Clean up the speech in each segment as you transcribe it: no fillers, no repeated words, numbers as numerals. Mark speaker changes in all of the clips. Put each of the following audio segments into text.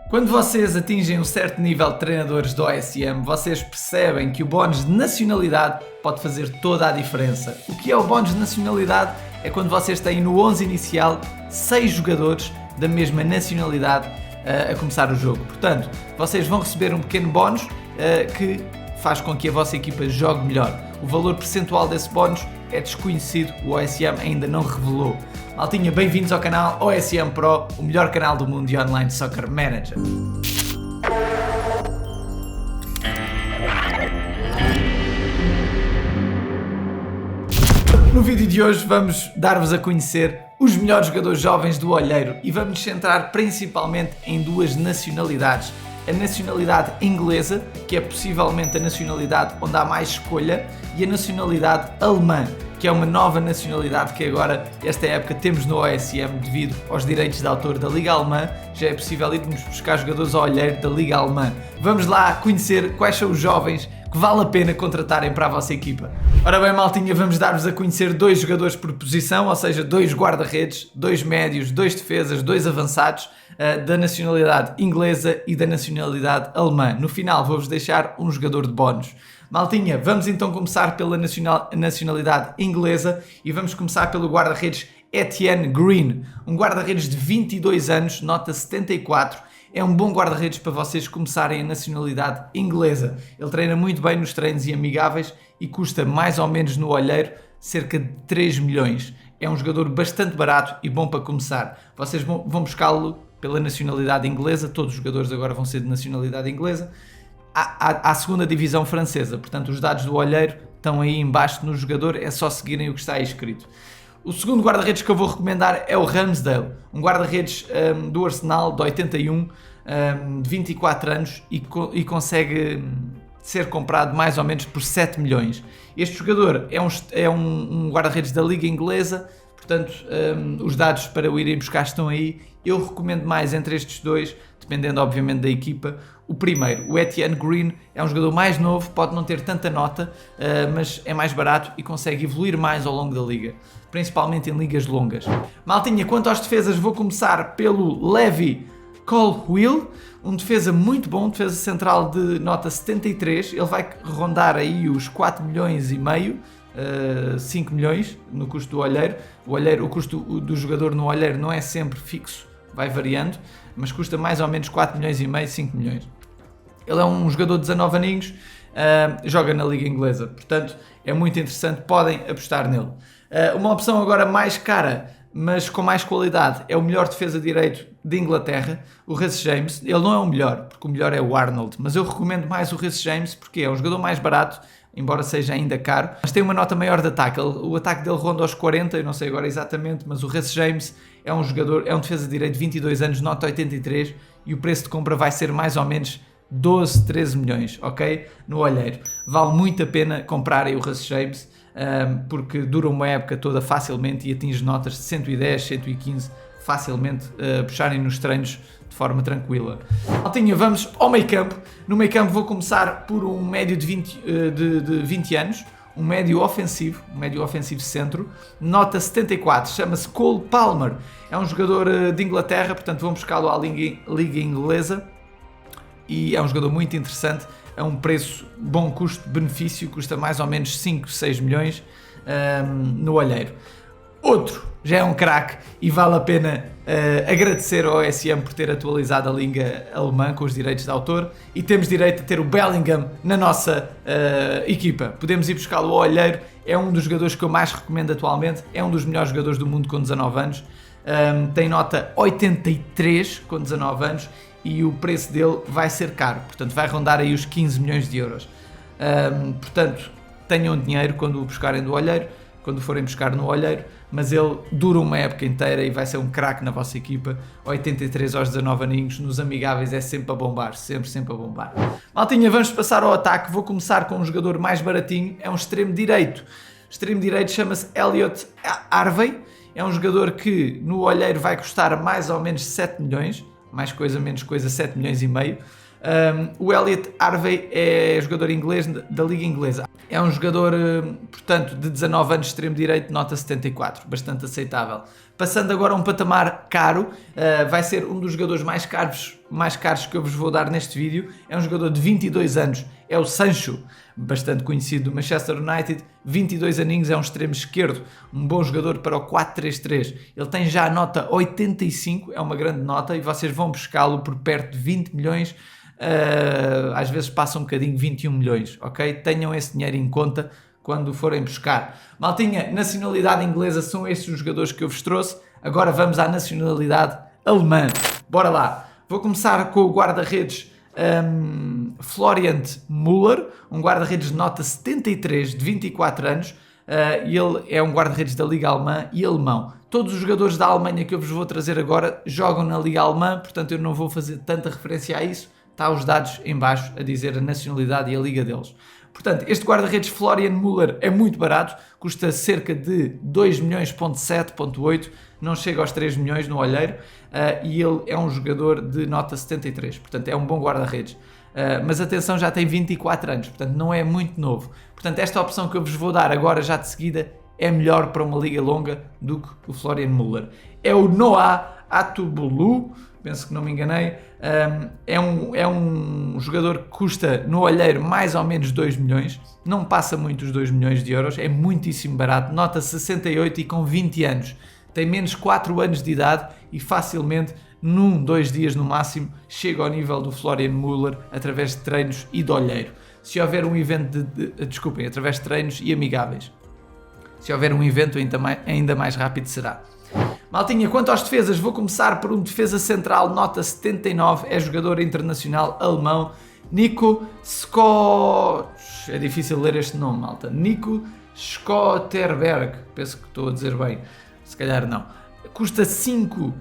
Speaker 1: Quando vocês atingem um certo nível de treinadores do OSM, vocês percebem que o bónus de nacionalidade pode fazer toda a diferença. O que é o bónus de nacionalidade? É quando vocês têm no 11 inicial 6 jogadores da mesma nacionalidade a começar o jogo. Portanto, vocês vão receber um pequeno bónus que faz com que a vossa equipa jogue melhor. O valor percentual desse bónus é desconhecido, o OSM ainda não revelou. Maltinha, bem-vindos ao canal OSM Pro, o melhor canal do mundo de Online Soccer Manager. No vídeo de hoje vamos dar-vos a conhecer os melhores jogadores jovens do Olheiro e vamos nos centrar principalmente em duas nacionalidades. A nacionalidade inglesa, que é possivelmente a nacionalidade onde há mais escolha, e a nacionalidade alemã, que é uma nova nacionalidade que agora, esta época, temos no OSM devido aos direitos de autor da Liga Alemã. Já é possível irmos buscar jogadores ao Olheiro da Liga Alemã. Vamos lá conhecer quais são os jovens que vale a pena contratarem para a vossa equipa. Ora bem, maltinha, vamos dar-vos a conhecer dois jogadores por posição, ou seja, dois guarda-redes, dois médios, dois defesas, dois avançados da nacionalidade inglesa e da nacionalidade alemã. No final vou-vos deixar um jogador de bónus. Maltinha, vamos então começar pela nacionalidade inglesa e vamos começar pelo guarda-redes Etienne Green, um guarda-redes de 22 anos, nota 74. É um bom guarda-redes para vocês começarem a nacionalidade inglesa. Ele treina muito bem nos treinos e amigáveis e custa mais ou menos no Olheiro cerca de 3 milhões. É um jogador bastante barato e bom para começar. Vocês vão buscá-lo pela nacionalidade inglesa, todos os jogadores agora vão ser de nacionalidade inglesa, à segunda divisão francesa. Portanto, os dados do Olheiro estão aí em baixo no jogador, é só seguirem o que está aí escrito. O segundo guarda-redes que eu vou recomendar é o Ramsdale, um guarda-redes do Arsenal de 81, de 24 anos e consegue ser comprado mais ou menos por 7 milhões. Este jogador é um guarda-redes da Liga Inglesa, portanto os dados para o irem buscar estão aí. Eu recomendo mais entre estes dois, dependendo obviamente da equipa. O primeiro, o Etienne Green, é um jogador mais novo, pode não ter tanta nota, mas é mais barato e consegue evoluir mais ao longo da liga, principalmente em ligas longas. Maltinha, quanto aos defesas, vou começar pelo Levi Colwill, um defesa muito bom, defesa central de nota 73, ele vai rondar aí os 4 milhões e meio, 5 milhões no custo do Olheiro. O custo do jogador no Olheiro não é sempre fixo, vai variando, mas custa mais ou menos 4 milhões e meio, 5 milhões. Ele é um jogador de 19 aninhos, joga na Liga Inglesa, portanto é muito interessante, podem apostar nele. Uma opção agora mais cara, mas com mais qualidade, é o melhor defesa direito de Inglaterra, o Reece James. Ele não é o melhor, porque o melhor é o Arnold, mas eu recomendo mais o Reece James porque é um jogador mais barato, embora seja ainda caro, mas tem uma nota maior de ataque. O ataque dele ronda aos 40, eu não sei agora exatamente, mas o Reece James é um defesa de direito de 22 anos, nota 83, e o preço de compra vai ser mais ou menos 12, 13 milhões, ok? No Olheiro. Vale muito a pena comprarem o Reece James, porque dura uma época toda facilmente e atinge notas de 110, 115, facilmente puxarem nos treinos de forma tranquila. Maltinha, vamos ao meio campo. No meio campo vou começar por um médio de 20 anos, um médio ofensivo centro, nota 74, chama-se Cole Palmer, é um jogador de Inglaterra, portanto vão buscá-lo à Liga Inglesa e é um jogador muito interessante, é um preço bom custo-benefício, custa mais ou menos 5, 6 milhões no Olheiro. Outro, já é um craque e vale a pena agradecer ao OSM por ter atualizado a Liga Alemã com os direitos de autor e temos direito a ter o Bellingham na nossa equipa. Podemos ir buscá-lo ao Olheiro, é um dos jogadores que eu mais recomendo atualmente, é um dos melhores jogadores do mundo com 19 anos, tem nota 83 com 19 anos e o preço dele vai ser caro, portanto vai rondar aí os 15 milhões de euros. Portanto, tenham dinheiro quando o buscarem do Olheiro, quando forem buscar no Olheiro, mas ele dura uma época inteira e vai ser um craque na vossa equipa. 83 aos 19 aninhos, nos amigáveis é sempre a bombar, sempre a bombar. Maltinha, vamos passar ao ataque. Vou começar com um jogador mais baratinho, é um extremo direito. O extremo direito chama-se Elliot Harvey, é um jogador que no Olheiro vai custar mais ou menos 7 milhões, mais coisa, menos coisa, 7 milhões e meio. O Elliot Harvey é jogador inglês da Liga Inglesa. É um jogador, portanto, de 19 anos, extremo direito, nota 74, bastante aceitável. Passando agora a um patamar caro, vai ser um dos jogadores mais caros que eu vos vou dar neste vídeo. É um jogador de 22 anos, é o Sancho, bastante conhecido do Manchester United, 22 aninhos, é um extremo esquerdo, um bom jogador para o 4-3-3. Ele tem já a nota 85, é uma grande nota, e vocês vão buscá-lo por perto de 20 milhões, às vezes passa um bocadinho, 21 milhões, ok? Tenham esse dinheiro em conta quando forem buscar. Maltinha, nacionalidade inglesa são estes os jogadores que eu vos trouxe. Agora vamos à nacionalidade alemã. Bora lá. Vou começar com o guarda-redes Florian Müller, um guarda-redes de nota 73, de 24 anos. Ele é um guarda-redes da Liga Alemã e alemão. Todos os jogadores da Alemanha que eu vos vou trazer agora jogam na Liga Alemã, portanto eu não vou fazer tanta referência a isso. Está os dados em baixo a dizer a nacionalidade e a liga deles. Portanto, este guarda-redes Florian Müller é muito barato, custa cerca de 2 milhões,7,8, não chega aos 3 milhões no olheiro, e ele é um jogador de nota 73, portanto é um bom guarda-redes. Mas atenção, já tem 24 anos, portanto não é muito novo. Portanto, esta opção que eu vos vou dar agora já de seguida é melhor para uma liga longa do que o Florian Müller. É o Noah Atubulu, penso que não me enganei. É um jogador que custa no olheiro mais ou menos 2 milhões, não passa muito os 2 milhões de euros, é muitíssimo barato, nota 68 e com 20 anos. Tem menos 4 anos de idade e facilmente, 2 dias no máximo, chega ao nível do Florian Müller através de treinos e de olheiro. Se houver um evento através de treinos e amigáveis. Se houver um evento ainda mais rápido será. Maltinha, quanto aos defesas, vou começar por um defesa central, nota 79, é jogador internacional alemão, Nico Scott... É difícil ler este nome, malta. Nico Scotterberg, penso que estou a dizer bem, se calhar não. Custa 5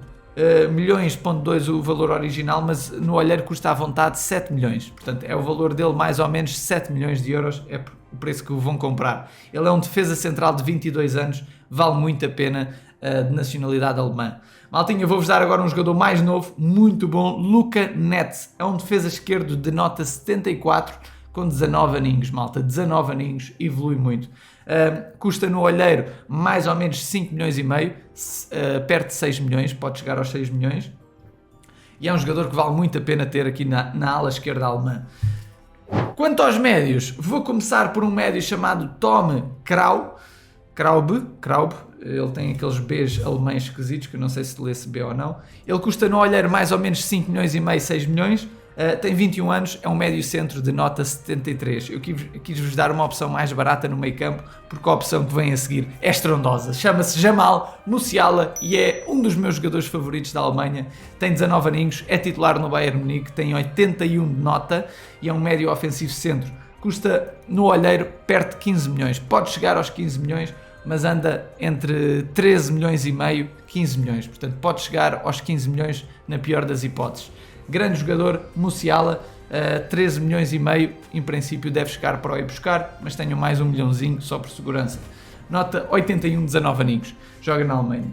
Speaker 1: milhões,2 o valor original, mas no olheiro custa à vontade 7 milhões. Portanto, é o valor dele mais ou menos 7 milhões de euros, é o preço que o vão comprar. Ele é um defesa central de 22 anos, vale muito a pena, de nacionalidade alemã. Maltinha, vou-vos dar agora um jogador mais novo, muito bom, Luca Netz. É um defesa esquerdo de nota 74, com 19 aninhos, malta. 19 aninhos, evolui muito. Custa no olheiro mais ou menos 5 milhões e meio, perto de 6 milhões, pode chegar aos 6 milhões. E é um jogador que vale muito a pena ter aqui na ala esquerda alemã. Quanto aos médios, vou começar por um médio chamado Tom Kraub, ele tem aqueles Bs alemães esquisitos, que eu não sei se lê-se B ou não. Ele custa no olheiro mais ou menos 5 milhões e meio, 6 milhões, tem 21 anos, é um médio centro de nota 73. Eu quis-vos dar uma opção mais barata no meio campo, porque a opção que vem a seguir é estrondosa. Chama-se Jamal Musiala e é um dos meus jogadores favoritos da Alemanha. Tem 19 aninhos, é titular no Bayern Munique, tem 81 de nota e é um médio ofensivo centro. Custa no olheiro perto de 15 milhões, pode chegar aos 15 milhões, mas anda entre 13 milhões e meio, 15 milhões. Portanto, pode chegar aos 15 milhões na pior das hipóteses. Grande jogador, Musiala, 13 milhões e meio, em princípio deve chegar para o ir buscar, mas tenho mais 1 milhãozinho só por segurança. Nota 81, 19 aninhos, joga na Alemanha.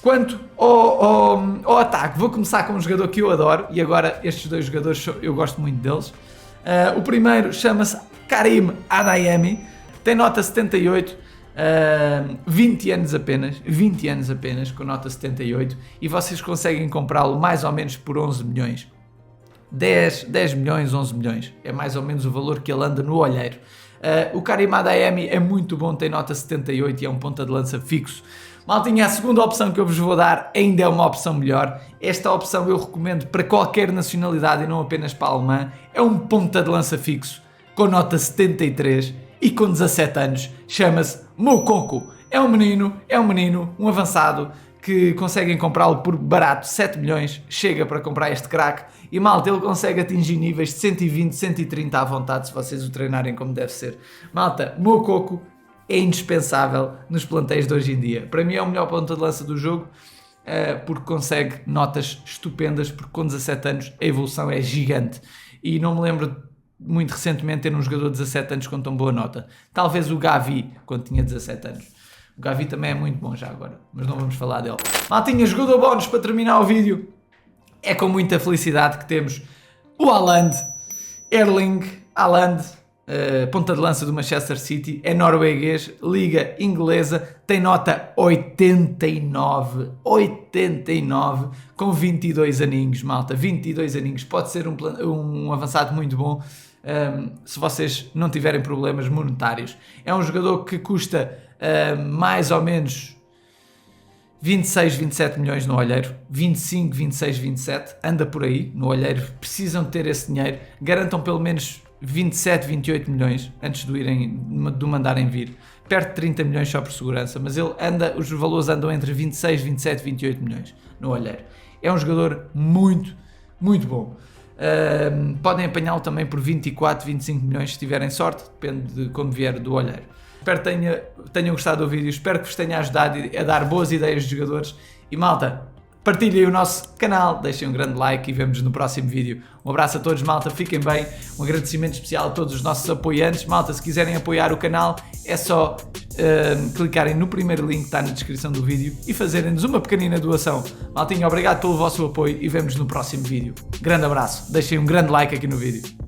Speaker 1: Quanto ao ataque, vou começar com um jogador que eu adoro, e agora estes dois jogadores eu gosto muito deles. O primeiro chama-se Karim Adeyemi, tem nota 78, 20 anos apenas, com nota 78, e vocês conseguem comprá-lo mais ou menos por 11 milhões. 10 milhões, 11 milhões, é mais ou menos o valor que ele anda no olheiro. O Karim Adeyemi é muito bom, tem nota 78 e é um ponta de lança fixo. Maltinha, a segunda opção que eu vos vou dar ainda é uma opção melhor. Esta opção eu recomendo para qualquer nacionalidade e não apenas para a alemã. É um ponta de lança fixo, com nota 73 e com 17 anos. Chama-se Moukoko. É um menino, um avançado, que conseguem comprá-lo por barato, 7 milhões, chega para comprar este craque. E malta, ele consegue atingir níveis de 120, 130 à vontade, se vocês o treinarem como deve ser. Malta, Moukoko é indispensável nos plantéis de hoje em dia. Para mim é o melhor ponta de lança do jogo, porque consegue notas estupendas, porque com 17 anos a evolução é gigante. E não me lembro muito recentemente ter um jogador de 17 anos com tão boa nota. Talvez o Gavi, quando tinha 17 anos. O Gavi também é muito bom já agora, mas não vamos falar dele. Maltinha, jogador bónus para terminar o vídeo. É com muita felicidade que temos o Haaland, Erling Haaland, ponta de lança do Manchester City, é norueguês, liga inglesa, tem nota 89, com 22 aninhos, malta, 22 aninhos, pode ser um avançado muito bom, se vocês não tiverem problemas monetários. É um jogador que custa mais ou menos 26, 27 milhões no Olheiro, 25, 26, 27, anda por aí no Olheiro, precisam de ter esse dinheiro, garantam pelo menos 27, 28 milhões antes de o mandarem vir, perto de 30 milhões só por segurança, mas os valores andam entre 26, 27, 28 milhões no Olheiro. É um jogador muito, muito bom. Podem apanhá-lo também por 24, 25 milhões se tiverem sorte, depende de como vier do Olheiro. Espero que tenham gostado do vídeo, espero que vos tenha ajudado a dar boas ideias de jogadores. E malta, partilhem o nosso canal, deixem um grande like e vemo-nos no próximo vídeo. Um abraço a todos, malta, fiquem bem. Um agradecimento especial a todos os nossos apoiantes. Malta, se quiserem apoiar o canal, é só clicarem no primeiro link que está na descrição do vídeo e fazerem-nos uma pequenina doação. Maltinha, obrigado pelo vosso apoio e vemo-nos no próximo vídeo. Grande abraço, deixem um grande like aqui no vídeo.